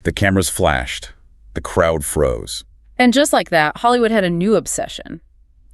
The cameras flashed. The crowd froze. And just like that, Hollywood had a new obsession.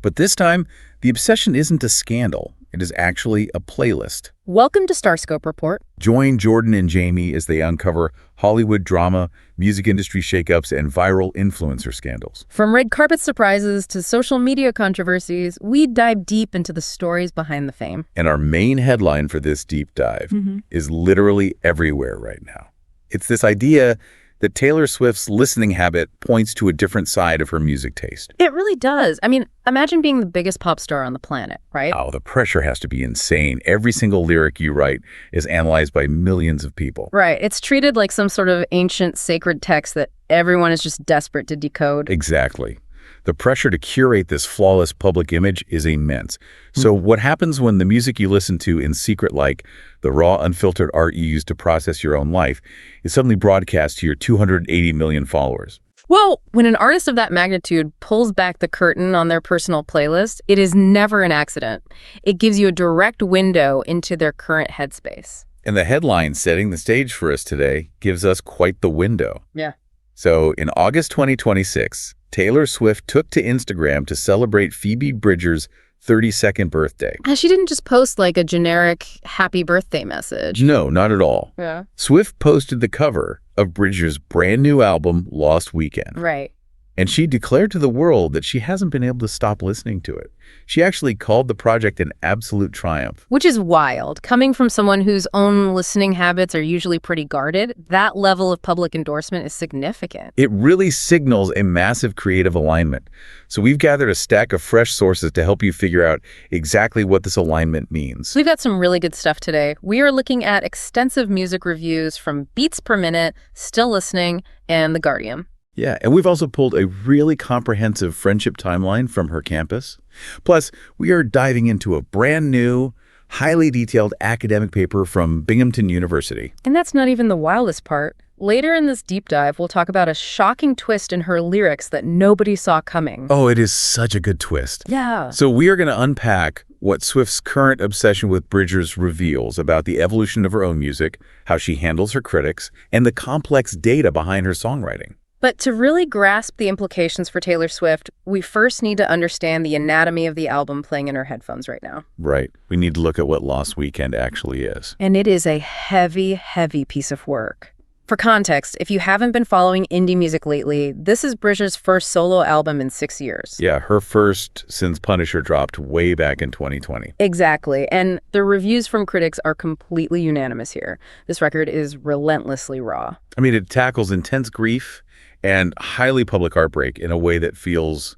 But this time, the obsession isn't a scandal. It is actually a playlist. Welcome to Starscope Report. Join Jordan and Jamie as they uncover Hollywood drama, music industry shakeups, and viral influencer scandals. From red carpet surprises to social media controversies, we dive deep into the stories behind the fame. And our main headline for this deep dive is literally everywhere right now. It's this idea that Taylor Swift's listening habit points to a different side of her music taste. It really does. I mean, imagine being the biggest pop star on the planet, right? Oh, the pressure has to be insane. Every single lyric you write is analyzed by millions of people. Right. It's treated like some sort of ancient sacred text that everyone is just desperate to decode. Exactly. The pressure to curate this flawless public image is immense. So what happens when the music you listen to in secret, like the raw, unfiltered art you use to process your own life, is suddenly broadcast to your 280 million followers? Well, when an artist of that magnitude pulls back the curtain on their personal playlist, it is never an accident. It gives you a direct window into their current headspace. And the headline setting the stage for us today gives us quite the window. Yeah. So in August 2026, Taylor Swift took to Instagram to celebrate Phoebe Bridgers' 32nd birthday. And she didn't just post like a generic happy birthday message. No, not at all. Yeah. Swift posted the cover of Bridgers' brand new album, Lost Weekend. Right. And she declared to the world that she hasn't been able to stop listening to it. She actually called the project an absolute triumph. Which is wild. Coming from someone whose own listening habits are usually pretty guarded, that level of public endorsement is significant. It really signals a massive creative alignment. So we've gathered a stack of fresh sources to help you figure out exactly what this alignment means. We've got some really good stuff today. We are looking at extensive music reviews from Beats Per Minute, Still Listening, and The Guardian. Yeah, and we've also pulled a really comprehensive friendship timeline from her campus. Plus, we are diving into a brand new, highly detailed academic paper from Binghamton University. And that's not even the wildest part. Later in this deep dive, we'll talk about a shocking twist in her lyrics that nobody saw coming. Oh, it is such a good twist. Yeah. So we are going to unpack what Swift's current obsession with Bridgers reveals about the evolution of her own music, how she handles her critics, and the complex data behind her songwriting. But to really grasp the implications for Taylor Swift, we first need to understand the anatomy of the album playing in her headphones right now. Right. We need to look at what Lost Weekend actually is. And it is a heavy, heavy piece of work. For context, if you haven't been following indie music lately, this is Bridgers' first solo album in 6 years. Yeah, her first since Punisher dropped way back in 2020. Exactly. And the reviews from critics are completely unanimous here. This record is relentlessly raw. I mean, it tackles intense grief and highly public heartbreak in a way that feels,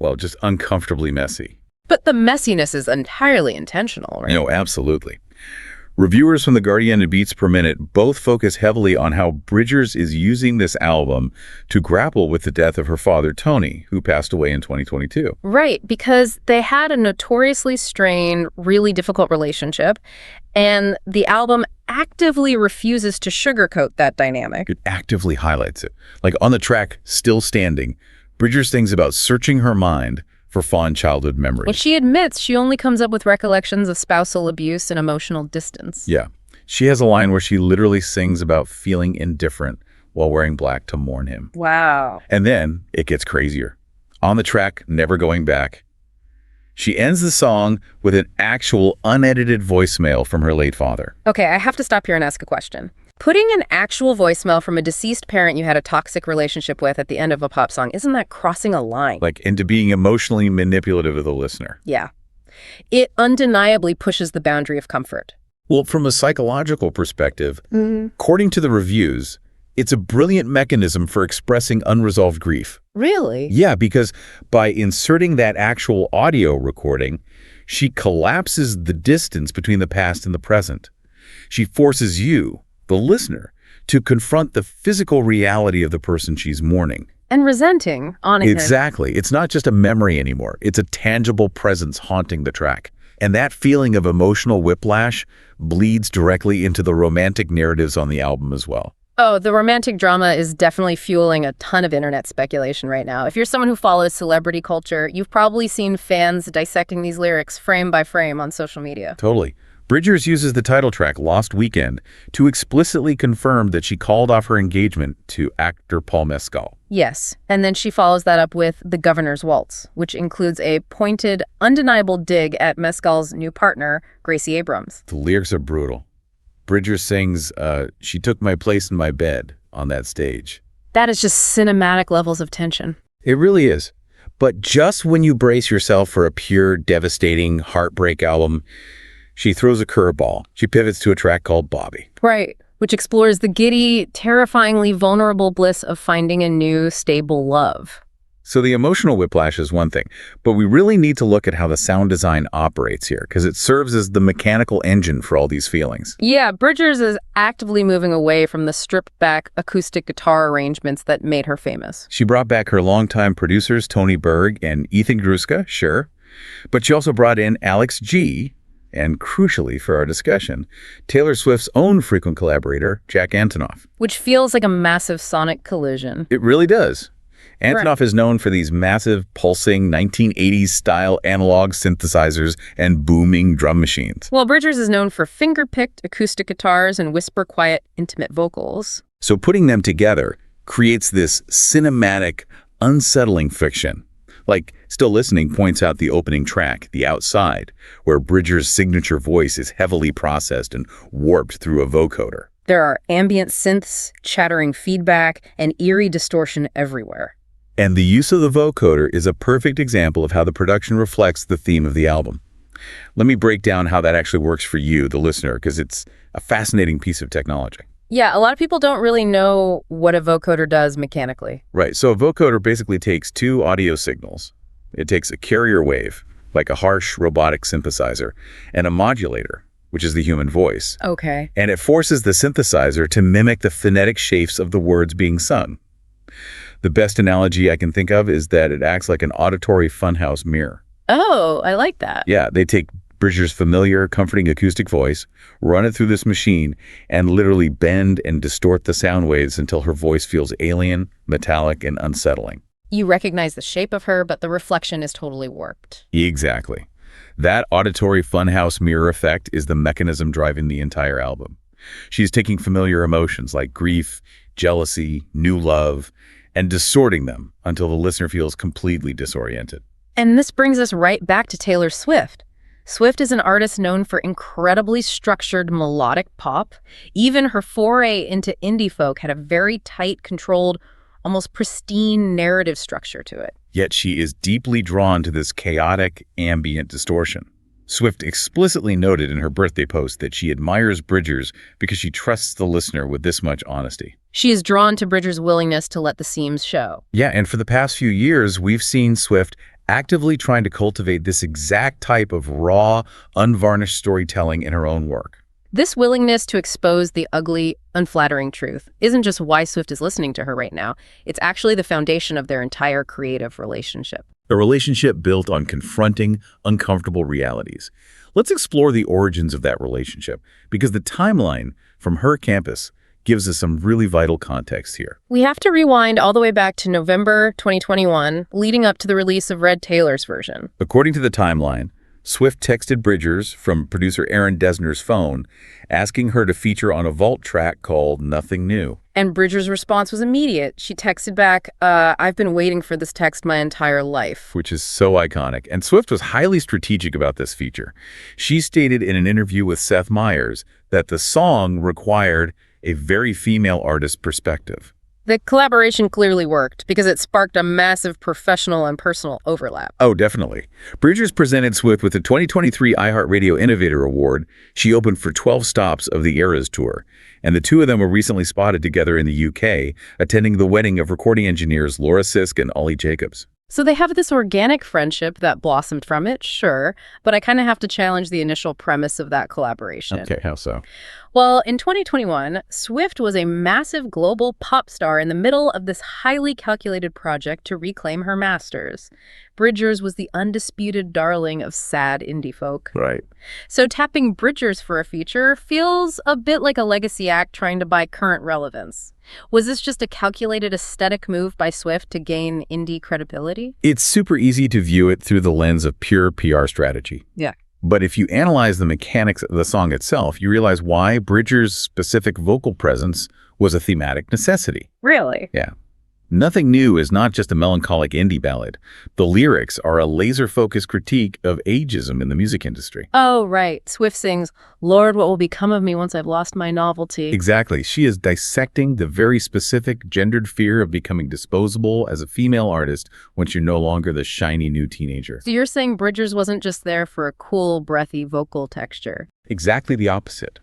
well, just uncomfortably messy. But the messiness is entirely intentional, right? No, absolutely. Reviewers from The Guardian and Beats Per Minute both focus heavily on how Bridgers is using this album to grapple with the death of her father, Tony, who passed away in 2022. Right, because they had a notoriously strained, really difficult relationship, and the album actively refuses to sugarcoat that dynamic. It actively highlights it. Like on the track, Still Standing, Bridgers sings about searching her mind for fond childhood memories. But she admits she only comes up with recollections of spousal abuse and emotional distance. Yeah. She has a line where she literally sings about feeling indifferent while wearing black to mourn him. Wow. And then it gets crazier. On the track, Never Going Back, she ends the song with an actual unedited voicemail from her late father. Okay, I have to stop here and ask a question. Putting an actual voicemail from a deceased parent you had a toxic relationship with at the end of a pop song, isn't that crossing a line? Like into being emotionally manipulative of the listener. Yeah. It undeniably pushes the boundary of comfort. Well, from a psychological perspective, according to the reviews, it's a brilliant mechanism for expressing unresolved grief. Really? Yeah, because by inserting that actual audio recording, she collapses the distance between the past and the present. She forces you, the listener, to confront the physical reality of the person she's mourning. And resenting on it. Exactly. It's not just a memory anymore. It's a tangible presence haunting the track. And that feeling of emotional whiplash bleeds directly into the romantic narratives on the album as well. Oh, the romantic drama is definitely fueling a ton of internet speculation right now. If you're someone who follows celebrity culture, you've probably seen fans dissecting these lyrics frame by frame on social media. Totally. Bridgers uses the title track Lost Weekend to explicitly confirm that she called off her engagement to actor Paul Mescal. Yes, and then she follows that up with The Governor's Waltz, which includes a pointed, undeniable dig at Mescal's new partner, Gracie Abrams. The lyrics are brutal. Bridgers sings, she took my place in my bed on that stage. That is just cinematic levels of tension. It really is. But just when you brace yourself for a pure, devastating heartbreak album, she throws a curveball. She pivots to a track called Bobby. Right, which explores the giddy, terrifyingly vulnerable bliss of finding a new, stable love. So the emotional whiplash is one thing, but we really need to look at how the sound design operates here, because it serves as the mechanical engine for all these feelings. Yeah, Bridgers is actively moving away from the stripped-back acoustic guitar arrangements that made her famous. She brought back her longtime producers, Tony Berg and Ethan Gruska, sure, but she also brought in Alex G., and crucially for our discussion, Taylor Swift's own frequent collaborator, Jack Antonoff. Which feels like a massive sonic collision. It really does. Antonoff is known for these massive, pulsing 1980s-style analog synthesizers and booming drum machines. Well, Bridgers is known for finger-picked acoustic guitars and whisper-quiet, intimate vocals. So putting them together creates this cinematic, unsettling fiction. Like, Still Listening points out the opening track, The Outside, where Bridgers' signature voice is heavily processed and warped through a vocoder. There are ambient synths, chattering feedback, and eerie distortion everywhere. And the use of the vocoder is a perfect example of how the production reflects the theme of the album. Let me break down how that actually works for you, the listener, because it's a fascinating piece of technology. Yeah, a lot of people don't really know what a vocoder does mechanically. Right, so a vocoder basically takes two audio signals. It takes a carrier wave, like a harsh robotic synthesizer, and a modulator, which is the human voice. Okay. And it forces the synthesizer to mimic the phonetic shapes of the words being sung. The best analogy I can think of is that it acts like an auditory funhouse mirror. Oh, I like that. Yeah, they take Bridgers' familiar, comforting acoustic voice, run it through this machine, and literally bend and distort the sound waves until her voice feels alien, metallic, and unsettling. You recognize the shape of her, but the reflection is totally warped. Exactly. That auditory funhouse mirror effect is the mechanism driving the entire album. She's taking familiar emotions like grief, jealousy, new love, and distorting them until the listener feels completely disoriented. And this brings us right back to Taylor Swift. Swift is an artist known for incredibly structured melodic pop. Even her foray into indie folk had a very tight, controlled, almost pristine narrative structure to it. Yet she is deeply drawn to this chaotic, ambient distortion. Swift explicitly noted in her birthday post that she admires Bridgers because she trusts the listener with this much honesty. She is drawn to Bridgers' willingness to let the seams show. Yeah, and for the past few years, we've seen Swift actively trying to cultivate this exact type of raw, unvarnished storytelling in her own work. This willingness to expose the ugly, unflattering truth isn't just why Swift is listening to her right now. It's actually the foundation of their entire creative relationship. A relationship built on confronting uncomfortable realities. Let's explore the origins of that relationship, because the timeline from her campus gives us some really vital context here. We have to rewind all the way back to November 2021, leading up to the release of Red Taylor's version. According to the timeline, Swift texted Bridgers from producer Aaron Dessner's phone, asking her to feature on a vault track called Nothing New. And Bridgers' response was immediate. She texted back, I've been waiting for this text my entire life. Which is so iconic. And Swift was highly strategic about this feature. She stated in an interview with Seth Meyers that the song required a very female artist perspective. The collaboration clearly worked because it sparked a massive professional and personal overlap. Oh, definitely. Bridgers presented Swift with the 2023 iHeartRadio Innovator Award. She opened for 12 stops of the Eras Tour, and the two of them were recently spotted together in the UK, attending the wedding of recording engineers Laura Sisk and Ollie Jacobs. So they have this organic friendship that blossomed from it, sure, but I kind of have to challenge the initial premise of that collaboration. Okay, how so? Well, in 2021, Swift was a massive global pop star in the middle of this highly calculated project to reclaim her masters. Bridgers was the undisputed darling of sad indie folk. Right. So tapping Bridgers for a feature feels a bit like a legacy act trying to buy current relevance. Was this just a calculated aesthetic move by Swift to gain indie credibility? It's super easy to view it through the lens of pure PR strategy. Yeah. But if you analyze the mechanics of the song itself, you realize why Bridgers' specific vocal presence was a thematic necessity. Really? Yeah. Nothing New is not just a melancholic indie ballad. The lyrics are a laser-focused critique of ageism in the music industry. Oh, right. Swift sings, "Lord, what will become of me once I've lost my novelty?" Exactly. She is dissecting the very specific gendered fear of becoming disposable as a female artist once you're no longer the shiny new teenager. So you're saying Bridgers wasn't just there for a cool, breathy vocal texture. Exactly the opposite.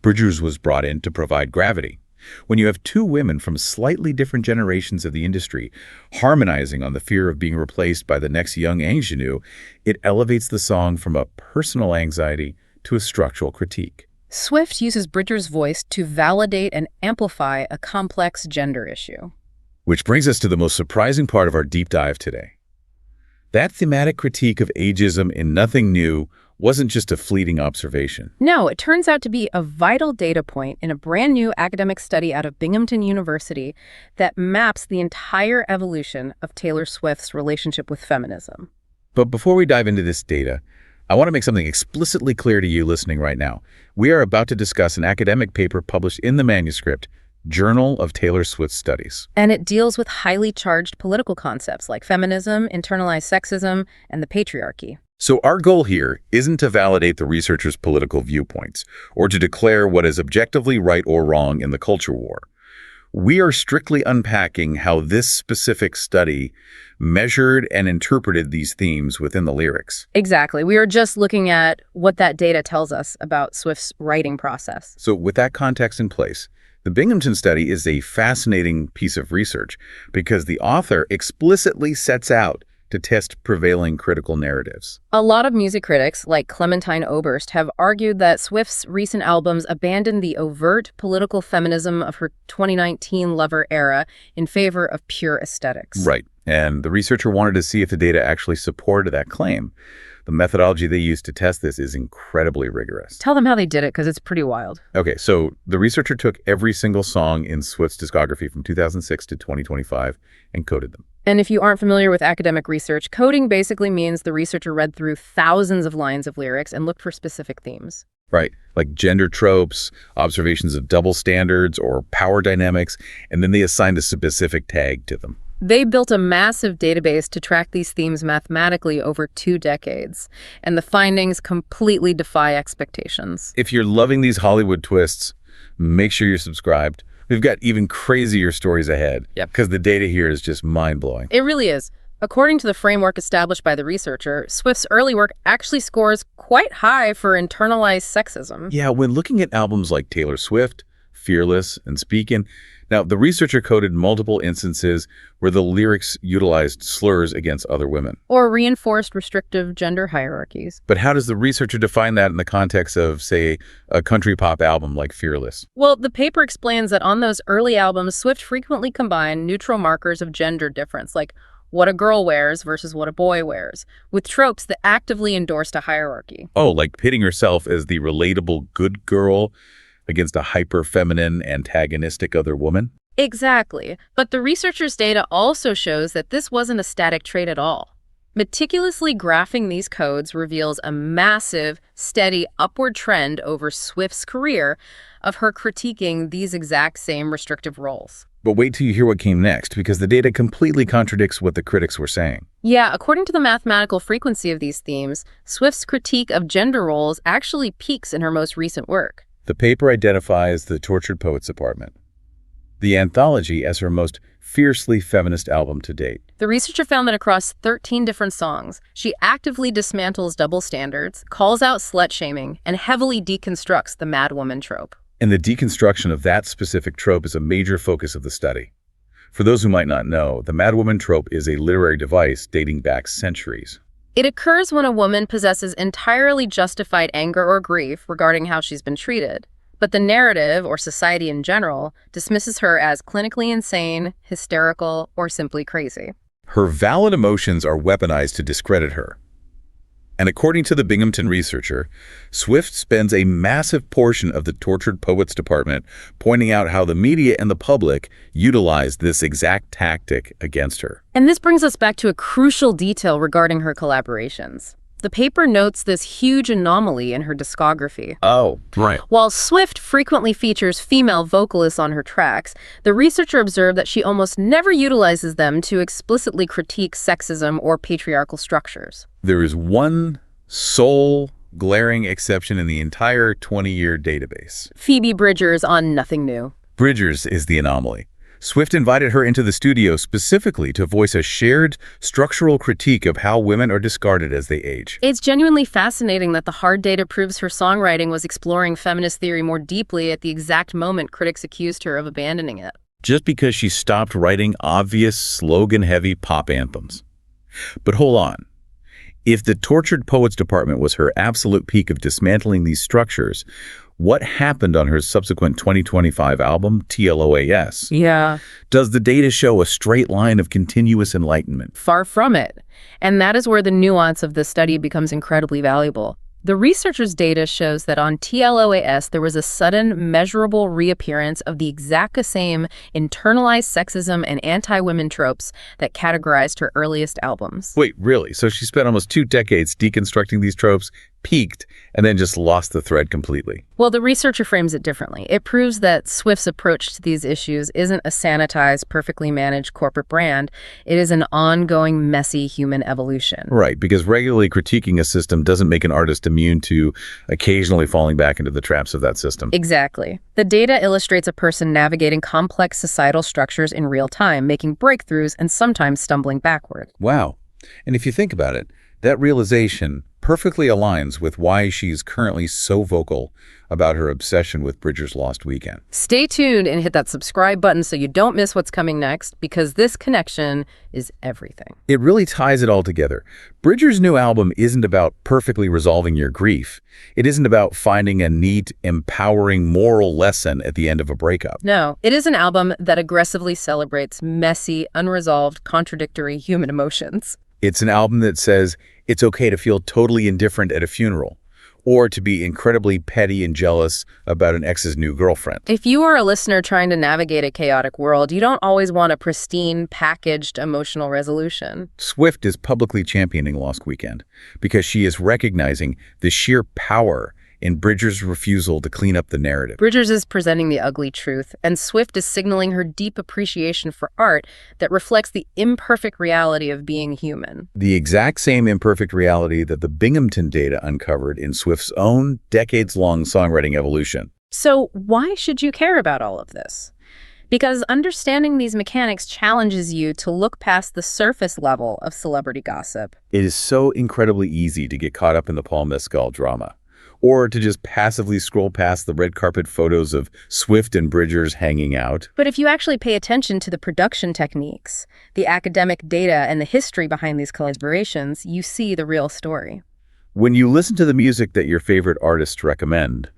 Bridgers was brought in to provide gravity. When you have two women from slightly different generations of the industry harmonizing on the fear of being replaced by the next young ingenue, it elevates the song from a personal anxiety to a structural critique. Swift uses Bridgers' voice to validate and amplify a complex gender issue. Which brings us to the most surprising part of our deep dive today. That thematic critique of ageism in Nothing New wasn't just a fleeting observation. No, it turns out to be a vital data point in a brand new academic study out of Binghamton University that maps the entire evolution of Taylor Swift's relationship with feminism. But before we dive into this data, I want to make something explicitly clear to you listening right now. We are about to discuss an academic paper published in the manuscript Journal of Taylor Swift Studies. And it deals with highly charged political concepts like feminism, internalized sexism, and the patriarchy. So our goal here isn't to validate the researchers' political viewpoints or to declare what is objectively right or wrong in the culture war. We are strictly unpacking how this specific study measured and interpreted these themes within the lyrics. Exactly. We are just looking at what that data tells us about Swift's writing process. So with that context in place, the Binghamton study is a fascinating piece of research because the author explicitly sets out to test prevailing critical narratives. A lot of music critics, like Clementine Oberst, have argued that Swift's recent albums abandoned the overt political feminism of her 2019 Lover era in favor of pure aesthetics. Right. And the researcher wanted to see if the data actually supported that claim. The methodology they used to test this is incredibly rigorous. Tell them how they did it, because it's pretty wild. Okay, so the researcher took every single song in Swift's discography from 2006 to 2025 and coded them. And if you aren't familiar with academic research, coding basically means the researcher read through thousands of lines of lyrics and looked for specific themes. Right, like gender tropes, observations of double standards, or power dynamics, and then they assigned a specific tag to them. They built a massive database to track these themes mathematically over 2 decades, and the findings completely defy expectations. If you're loving these Hollywood twists, make sure you're subscribed. We've got even crazier stories ahead. Yep. Because the data here is just mind-blowing. It really is. According to the framework established by the researcher, Swift's early work actually scores quite high for internalized sexism. Yeah, when looking at albums like Taylor Swift, Fearless, and Speakin', now the researcher coded multiple instances where the lyrics utilized slurs against other women. Or reinforced restrictive gender hierarchies. But how does the researcher define that in the context of, say, a country pop album like Fearless? Well, the paper explains that on those early albums, Swift frequently combined neutral markers of gender difference, like what a girl wears versus what a boy wears, with tropes that actively endorsed a hierarchy. Oh, like pitting herself as the relatable good girl against a hyper-feminine, antagonistic other woman? Exactly. But the researchers' data also shows that this wasn't a static trait at all. Meticulously graphing these codes reveals a massive, steady upward trend over Swift's career of her critiquing these exact same restrictive roles. But wait till you hear what came next, because the data completely contradicts what the critics were saying. Yeah, according to the mathematical frequency of these themes, Swift's critique of gender roles actually peaks in her most recent work. The paper identifies the Tortured Poets Department, the anthology, as her most fiercely feminist album to date. The researcher found that across 13 different songs, she actively dismantles double standards, calls out slut-shaming, and heavily deconstructs the mad woman trope. And the deconstruction of that specific trope is a major focus of the study. For those who might not know, the mad woman trope is a literary device dating back centuries. It occurs when a woman possesses entirely justified anger or grief regarding how she's been treated, but the narrative, or society in general, dismisses her as clinically insane, hysterical, or simply crazy. Her valid emotions are weaponized to discredit her. And according to the Binghamton researcher, Swift spends a massive portion of the Tortured Poets Department pointing out how the media and the public utilized this exact tactic against her. And this brings us back to a crucial detail regarding her collaborations. The paper notes this huge anomaly in her discography. Oh, right. While Swift frequently features female vocalists on her tracks, the researcher observed that she almost never utilizes them to explicitly critique sexism or patriarchal structures. There is one sole glaring exception in the entire 20-year database. Phoebe Bridgers on Nothing New. Bridgers is the anomaly. Swift invited her into the studio specifically to voice a shared structural critique of how women are discarded as they age. It's genuinely fascinating that the hard data proves her songwriting was exploring feminist theory more deeply at the exact moment critics accused her of abandoning it. Just because she stopped writing obvious slogan-heavy pop anthems. But hold on. If the Tortured Poets Department was her absolute peak of dismantling these structures, what happened on her subsequent 2025 album, TLOAS? Yeah. Does the data show a straight line of continuous enlightenment? Far from it. And that is where the nuance of this study becomes incredibly valuable. The researchers' data shows that on TLOAS, there was a sudden, measurable reappearance of the exact same internalized sexism and anti-women tropes that categorized her earliest albums. Wait, really? So she spent almost 2 decades deconstructing these tropes, peaked, and then just lost the thread completely? Well, the researcher frames it differently. It proves that Swift's approach to these issues isn't a sanitized, perfectly managed corporate brand. It is an ongoing, messy human evolution. Right, because regularly critiquing a system doesn't make an artist immune to occasionally falling back into the traps of that system. Exactly. The data illustrates a person navigating complex societal structures in real time, making breakthroughs and sometimes stumbling backward. Wow. And if you think about it, that realization perfectly aligns with why she's currently so vocal about her obsession with Bridgers' Lost Weekend. Stay tuned and hit that subscribe button so you don't miss what's coming next, because this connection is everything. It really ties it all together. Bridgers' new album isn't about perfectly resolving your grief. It isn't about finding a neat, empowering moral lesson at the end of a breakup. No, it is an album that aggressively celebrates messy, unresolved, contradictory human emotions. It's an album that says it's okay to feel totally indifferent at a funeral, or to be incredibly petty and jealous about an ex's new girlfriend. If you are a listener trying to navigate a chaotic world, you don't always want a pristine, packaged emotional resolution. Swift is publicly championing Lost Weekend because she is recognizing the sheer power in Bridgers' refusal to clean up the narrative. Bridgers is presenting the ugly truth, and Swift is signaling her deep appreciation for art that reflects the imperfect reality of being human. The exact same imperfect reality that the Binghamton data uncovered in Swift's own decades-long songwriting evolution. So why should you care about all of this? Because understanding these mechanics challenges you to look past the surface level of celebrity gossip. It is so incredibly easy to get caught up in the Paul Mescal drama, or to just passively scroll past the red carpet photos of Swift and Bridgers hanging out. But if you actually pay attention to the production techniques, the academic data, and the history behind these collaborations, you see the real story. When you listen to the music that your favorite artists recommend,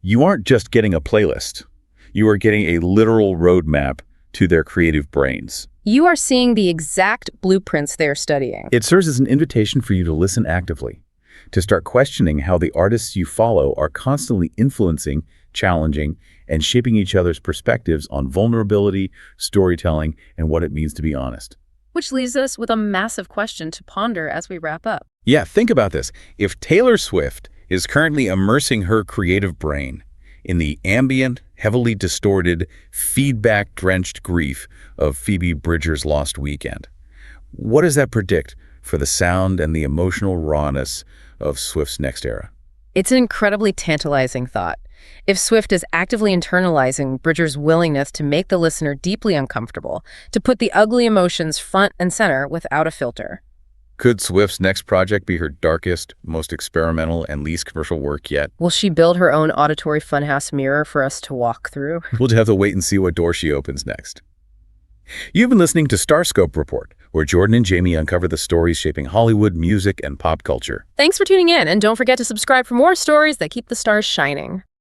you aren't just getting a playlist. You are getting a literal roadmap to their creative brains. You are seeing the exact blueprints they're studying. It serves as an invitation for you to listen actively, to start questioning how the artists you follow are constantly influencing, challenging, and shaping each other's perspectives on vulnerability, storytelling, and what it means to be honest. Which leaves us with a massive question to ponder as we wrap up. Yeah, think about this. If Taylor Swift is currently immersing her creative brain in the ambient, heavily distorted, feedback-drenched grief of Phoebe Bridgers' Lost Weekend, what does that predict for the sound and the emotional rawness of Swift's next era? It's an incredibly tantalizing thought. If Swift is actively internalizing Bridgers' willingness to make the listener deeply uncomfortable, to put the ugly emotions front and center without a filter. Could Swift's next project be her darkest, most experimental, and least commercial work yet? Will she build her own auditory funhouse mirror for us to walk through? We'll just have to wait and see what door she opens next. You've been listening to Starscope Report, where Jordan and Jamie uncover the stories shaping Hollywood, music, and pop culture. Thanks for tuning in, and don't forget to subscribe for more stories that keep the stars shining.